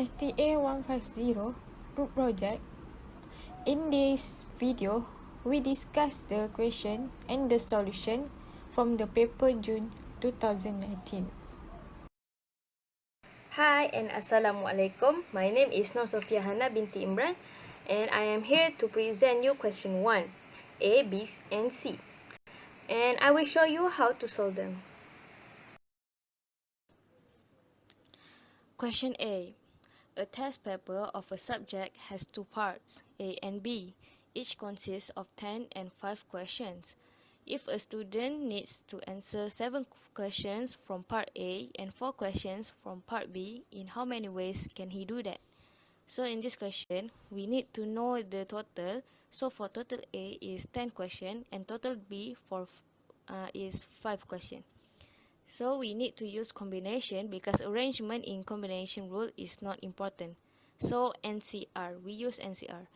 STA150 group project. In this video, we discuss the question and the solution from the paper June 2019. Hi and Assalamualaikum. My name is NURSOFIA Hana binti Imran and I am here to present you question 1, A, B and C. And I will show you how to solve them. Question A. A test paper of a subject has two parts, A and B. Each consists of 10 and 5 questions. If a student needs to answer 7 questions from part A and 4 questions from part B, in how many ways can he do that? So in this question, we need to know the total. So for total A is 10 questions and total B is 5 questions. So we need to use combination because arrangement in combination rule is not important. So NCR, we use NCR.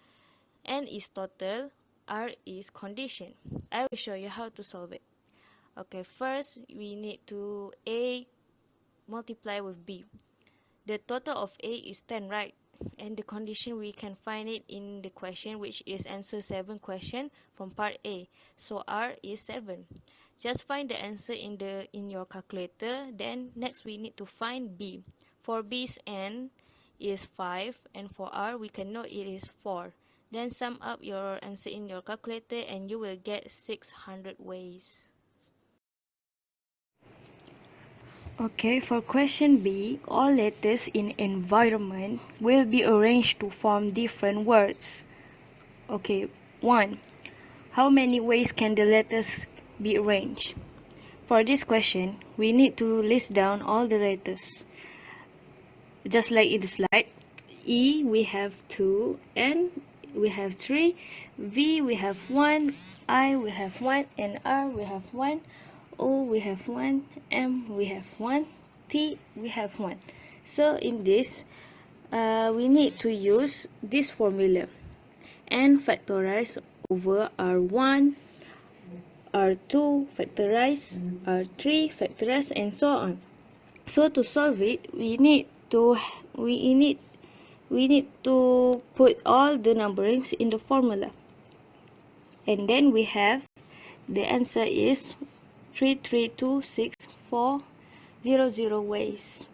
N is total, R is condition. I will show you how to solve it. Okay, first we need to A multiply with B. The total of A is 10, right? And the condition we can find it in the question, which is answer 7 question from part A. So R is 7. Just find the answer in your calculator. Then next we need to find B. For B's N is 5 and for R we can know it is 4. Then sum up your answer in your calculator and you will get 600 ways. Okay, for question B, all letters in environment will be arranged to form different words. Okay, 1. How many ways can the letters be arranged? For this question, we need to list down all the letters. Just like in the slide, E we have 2, N we have 3, V we have 1, I we have 1, and R we have 1, O we have 1, M we have 1, T we have 1. So in this, we need to use this formula. N factorized over R1, R2 factorized, R3 factorized, and so on. So to solve it, we need to put all the numberings in the formula. And then we have the answer is 3326400 ways.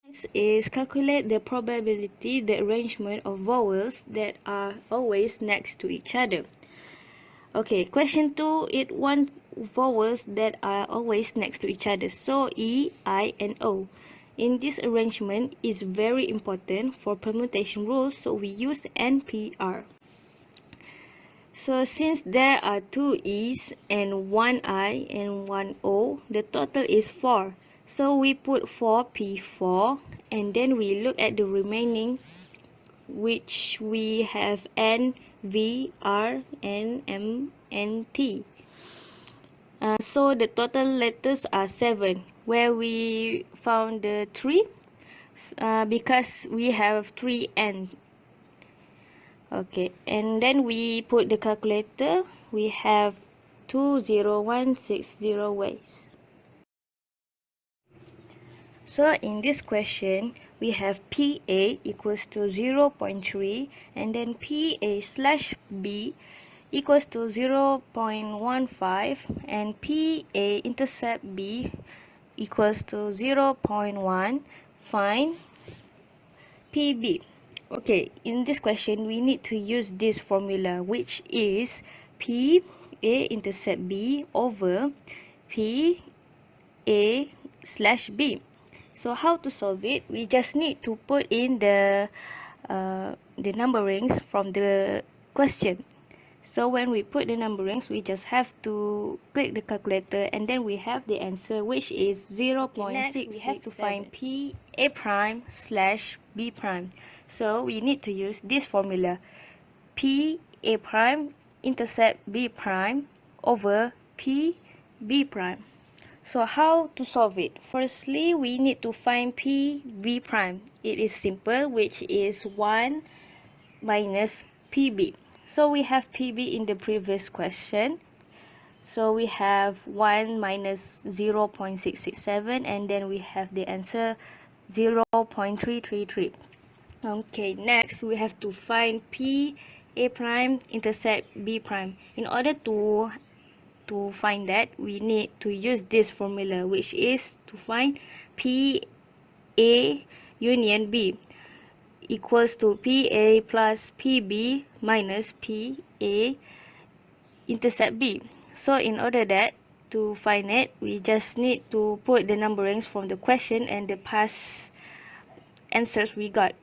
Next is calculate the probability the arrangement of vowels that are always next to each other. Okay, question 2, it wants vowels that are always next to each other. So E, I, and O. In this arrangement is very important for permutation rules, so we use NPR. So since there are 2 E's and 1 I and 1 O, the total is 4. So we put 4P4 and then we look at the remaining, which we have N, V, R, N, M, and T. So the total letters are 7. Where we found the 3? Because we have 3 N. Okay, and then we put the calculator. We have 20160 ways. So in this question, we have PA equals to 0.3 and then PA/B equals to 0.15 and PA intercept B equals to 0.1. Find PB. Okay, in this question, we need to use this formula, which is PA intercept B over PA/B. So how to solve it? We just need to put in the numberings from the question. So when we put the numberings, we just have to click the calculator and then we have the answer, which is 0.6. Next, we have to find PA'/B'. So we need to use this formula, PA' intercept B' over PB'. So how to solve it? Firstly, we need to find PB'. It is simple, which is 1 minus PB. So we have PB in the previous question. So we have 1 minus 0.667 and then we have the answer 0.333. Okay, next we have to find P A prime intersect B prime. In order to find that, we need to use this formula, which is to find P A union B equals to PA plus PB minus PA intercept B. So in order that to find it, we just need to put the numberings from the question and the past answers we got.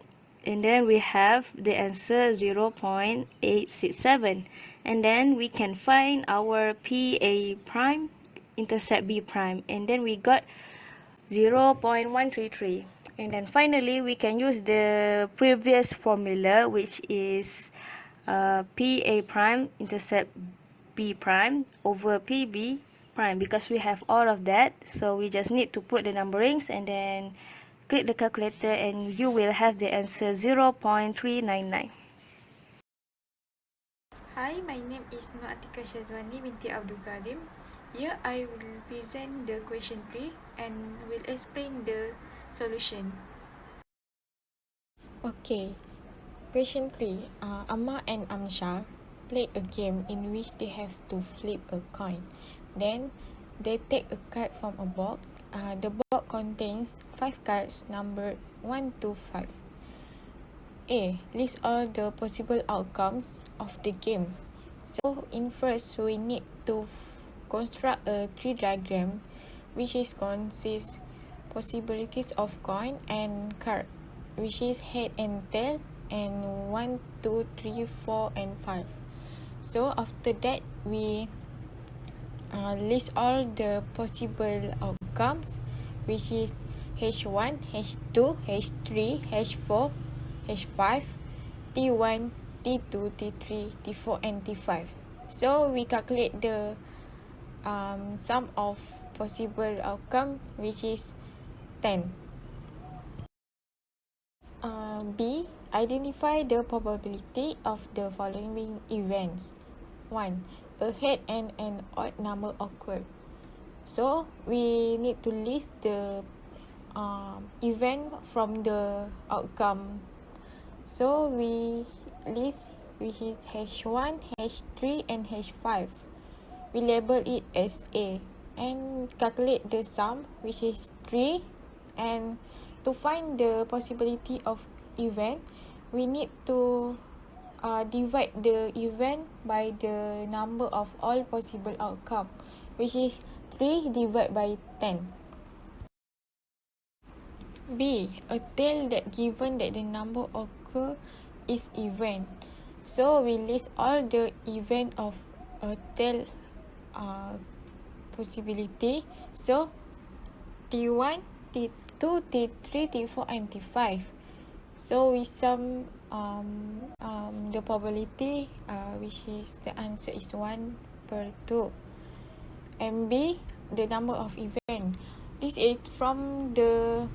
And then we have the answer 0.867. And then we can find our PA prime intercept B prime. And then we got 0.133. And then finally, we can use the previous formula, which is PA prime intercept B prime over PB prime, because we have all of that. So we just need to put the numberings and then click the calculator, and you will have the answer 0.399. Hi, my name is ATIKAH SYAZWANI binti Abdul Karim. Here I will present the question 3 and will explain the solution. Okay, question 3. Amma and Amshar played a game in which they have to flip a coin. Then they take a card from a box. The box contains 5 cards numbered 1 to 5. A. List all the possible outcomes of the game. So in first, we need to construct a tree diagram which is consists possibilities of coin and card, which is head and tail, and 1, 2, 3, 4, and 5. So after that, we list all the possible outcomes, which is H1, H2, H3, H4, H5, T1, T2, T3, T4, and T5. So we calculate the sum of possible outcome, which is 10. B. Identify the probability of the following events. 1. A head and an odd number occurred. So we need to list the event from the outcome. So we list which is H1, H3, and H5. We label it as A and calculate the sum, which is 3. And to find the possibility of event, we need to divide the event by the number of all possible outcome, which is 3 divided by 10. B. A tail that given that the number occur is event. So we list all the event of a tail possibility. So T1, T2, T3, T4, and T5. So we sum the probability, which is the answer is 1 per 2. And B, the number of event. This is from the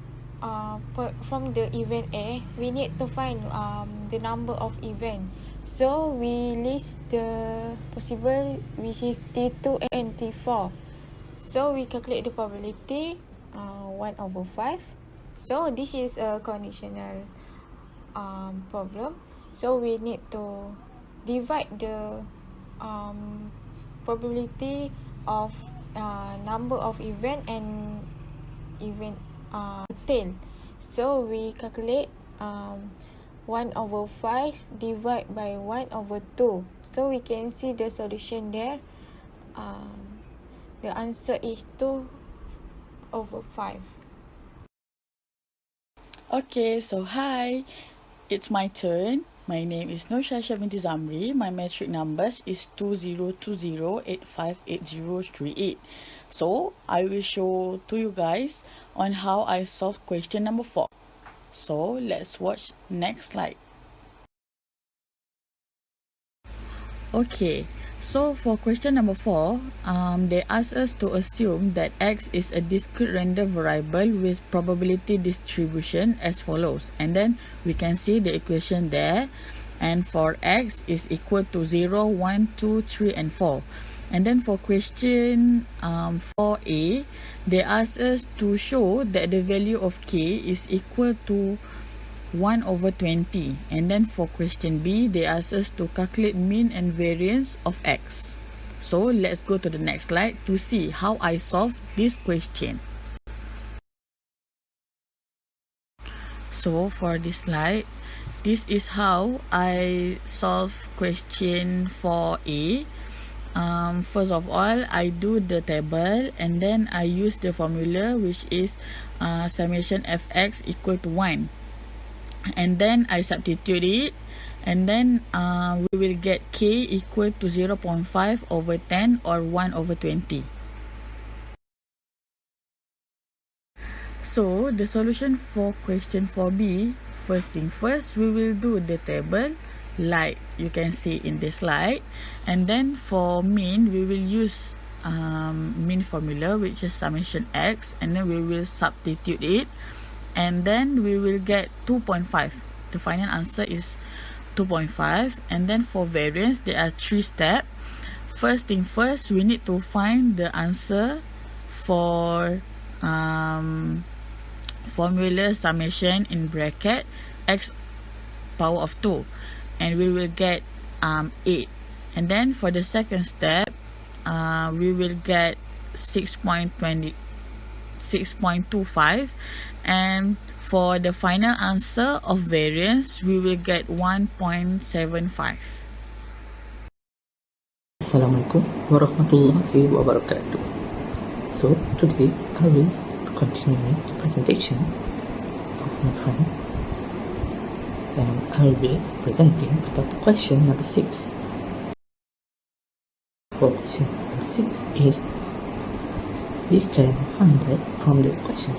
event A. We need to find the number of event. So we list the possible, which is T2 and T4. So we calculate the probability 1/5. So this is a conditional problem. So we need to divide the probability of number of event and event tail. So we calculate 1/5 divided by 1/2. So we can see the solution there. The answer is 2/5. Okay, so hi, it's my turn. My name is NURSOFIA binti Zamri. My metric numbers is 2020858038. So I will show to you guys on how I solve question number 4. So let's watch next slide. Okay, so for question number 4, they ask us to assume that X is a discrete random variable with probability distribution as follows. And then we can see the equation there. And for X is equal to 0, 1, 2, 3, and 4. And then for question 4A, they ask us to show that the value of k is equal to 1 over 20. And then for question B, they ask us to calculate mean and variance of x. So let's go to the next slide to see how I solve this question. So for this slide, this is how I solve question 4A. First of all, I do the table and then I use the formula, which is summation fx equal to 1. And then I substitute it, and then we will get k equal to 0.5 over 10 or 1 over 20. So the solution for question 4B, first thing first, we will do the table like you can see in the slide, and then for mean we will use mean formula, which is summation x, and then we will substitute it, and then we will get 2.5. The final answer is 2.5. And then for variance, there are 3 steps. First thing first, we need to find the answer for formula summation in bracket x power of 2, and we will get 8. And then for the second step, we will get 6.25, and for the final answer of variance, we will get 1.75. Assalamualaikum warahmatullahi wabarakatuh. So today I will continue the presentation of my friend, and I will be presenting about the question number 6. For question number 6A, we can find that from the question.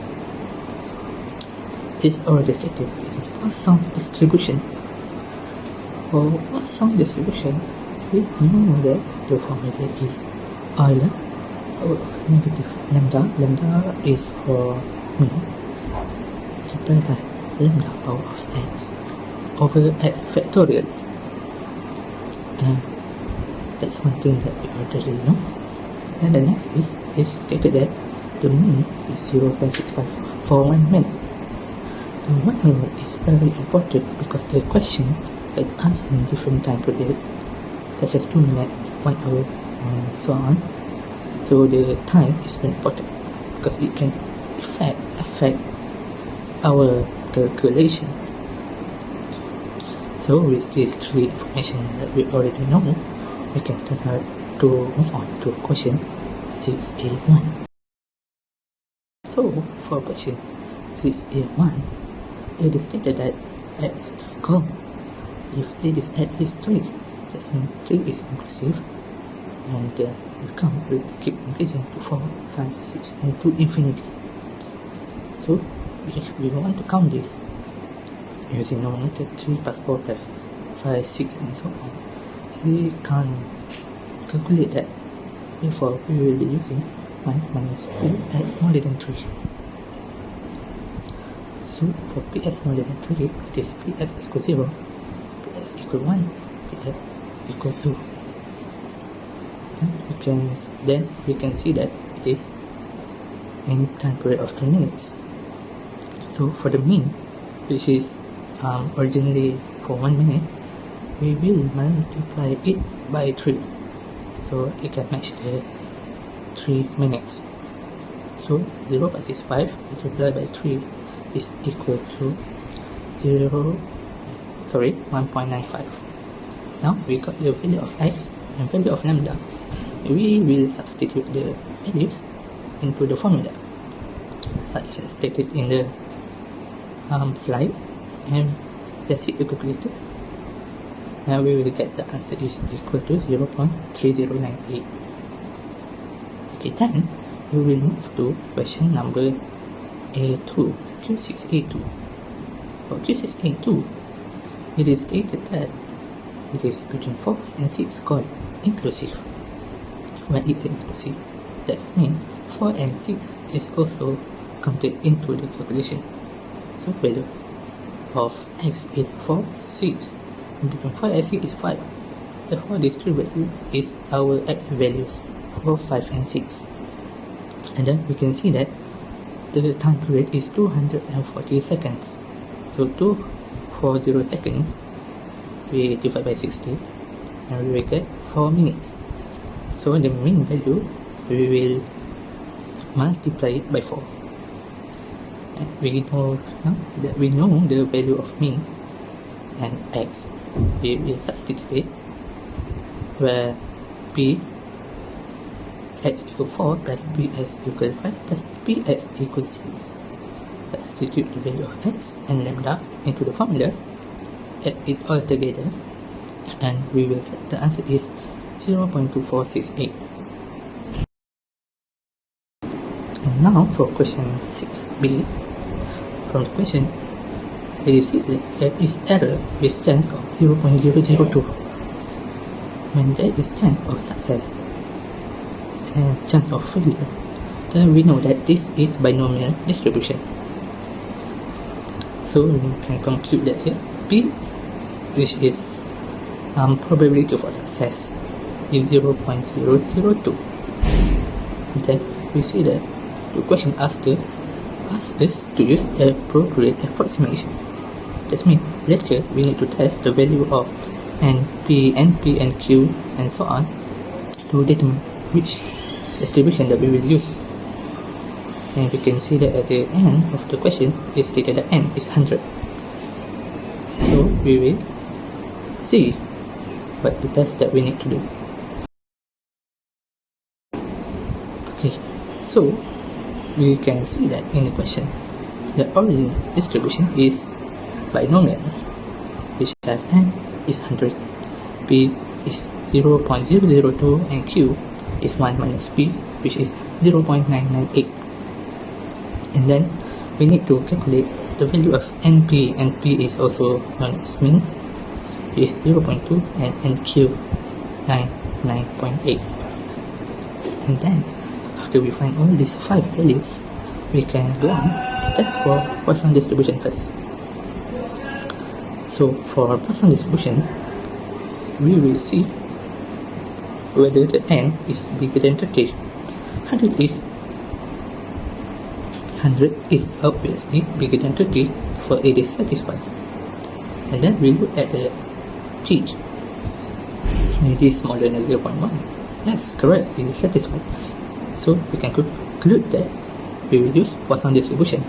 It's already stated it is Poisson distribution. For Poisson distribution, we know that the formula is Euler negative lambda. Lambda is for mean, multiplied by lambda power of x over x factorial. And that's one thing that we already know. And the next is stated that the mean is 0.65 for 1 minute. The 1 minute is very important because the question is asked in different time period, such as 2 minutes, 1 hour, and so on. So the time is very important because it can affect our calculations. So with these 3 information that we already know, we can start to move on to question 6A1. So for question 6A1, it is stated that x is triangle. If it is at least 3, that means 3 is inclusive, and we keep increasing to 4, 5, 6, and to infinity. So if we want to count this using numerator 3 plus 4 plus 5, 6, and so on, we can calculate that. Therefore, we will be using 1 minus p(x) smaller than 3. So for p(x) smaller than 3, it is p(x) equals 0, p(x) equals 1, p(x) equals 2. Then we can see that it is in time period of 2 minutes. So for the mean, which is originally for 1 minute, we will multiply it by 3, so it can match the 3 minutes. So 0.65 multiplied by 3 is equal to 1.95. Now we got the value of x and value of lambda. We will substitute the values into the formula such as stated in the slide, and let's hit the calculator. Now we will get the answer is equal to 0.3098. Okay, then we will move to question number A2, Q6A2. For Q6A2, it is stated that it is between 4 and 6 called inclusive. When it's inclusive, that means 4 and 6 is also counted into the calculation. So value of x is 4, 6, and between 4 and 6 is 5. Therefore, this true value is our x values 4, 5, and 6. And then we can see that the time period is 240 seconds. So 240 seconds, we divide by 60, and we will get 4 minutes. So the mean value, we will multiply it by 4. And we know that we know the value of mean and x. We will substitute where p x equal 4 plus ps equal 5 plus ps equal 6. Substitute the value of x and lambda into the formula, add it all together, and we will get the answer is 0.2468. And now for question 6b. From the question, we see that there is error with chance of 0.002. When there is chance of success and chance of failure, then we know that this is binomial distribution. So we can conclude that here P, which is probability for success, is 0.002. Then we see that the question asks us to use appropriate approximation. That means later we need to test the value of N, P, and Q, and so on to determine which distribution that we will use. And we can see that at the end of the question is stated that N is 100. So we will see what the test that we need to do. Okay, so we can see that in the question, the origin distribution is binomial, which have N is 100, P is 0.002, and Q is 1 minus P, which is 0.998. And then we need to calculate the value of NP, and P is also known as mean, which is 0.2, and NQ 9.8. And then after we find all these 5 values, we can go on test for Poisson distribution first. So for Poisson distribution, we will see whether the N is bigger than 30. 100 is obviously bigger than 30, for it is satisfied. And then we look at the P. It is smaller than 0.1. Yes, correct, it is satisfied. So we can conclude that we will use Poisson distribution.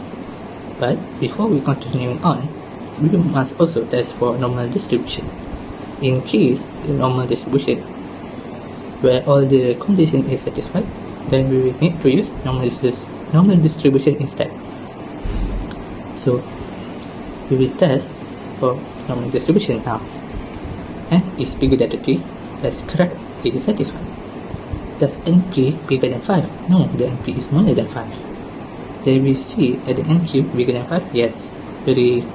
But before we continue on, we must also test for normal distribution. In case the normal distribution where all the condition is satisfied, then we will need to use normal distribution instead. So we will test for normal distribution now. N is bigger than 30. That's correct, it is satisfied. Does NP bigger than 5? No, the NP is smaller than 5. Then we see at the NQ bigger than 5? Yes, with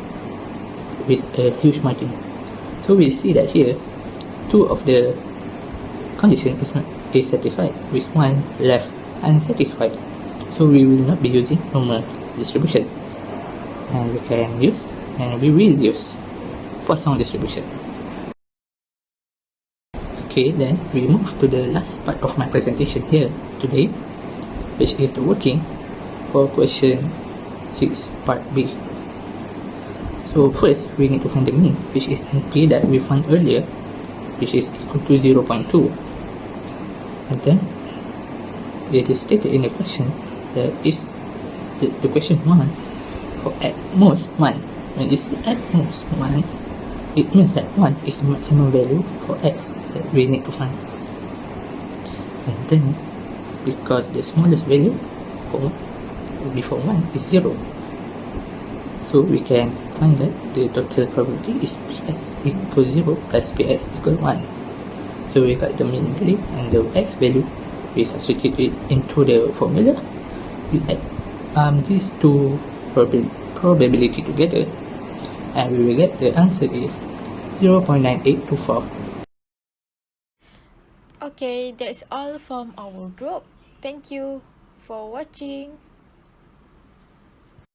a huge margin. So we see that here, 2 of the condition is satisfied, with 1 left unsatisfied. So we will not be using normal distribution, and we will use Poisson distribution. Okay, then we move to the last part of my presentation here today, which is the working for question 6 part B. So first, we need to find the mean, which is NP that we found earlier, which is equal to 0.2. And then it is stated in the question that is the question 1 for at most 1. When it's at most 1, it means that 1 is the maximum value for x that we need to find. And then, because the smallest value before 1 is 0, so we can find that the total probability is ps equal 0 plus ps equal 1. So we got the mean value and the x value. We substitute it into the formula. We add these two probability together, and we will get the answer is 0.9824. Okay, that's all from our group. Thank you for watching.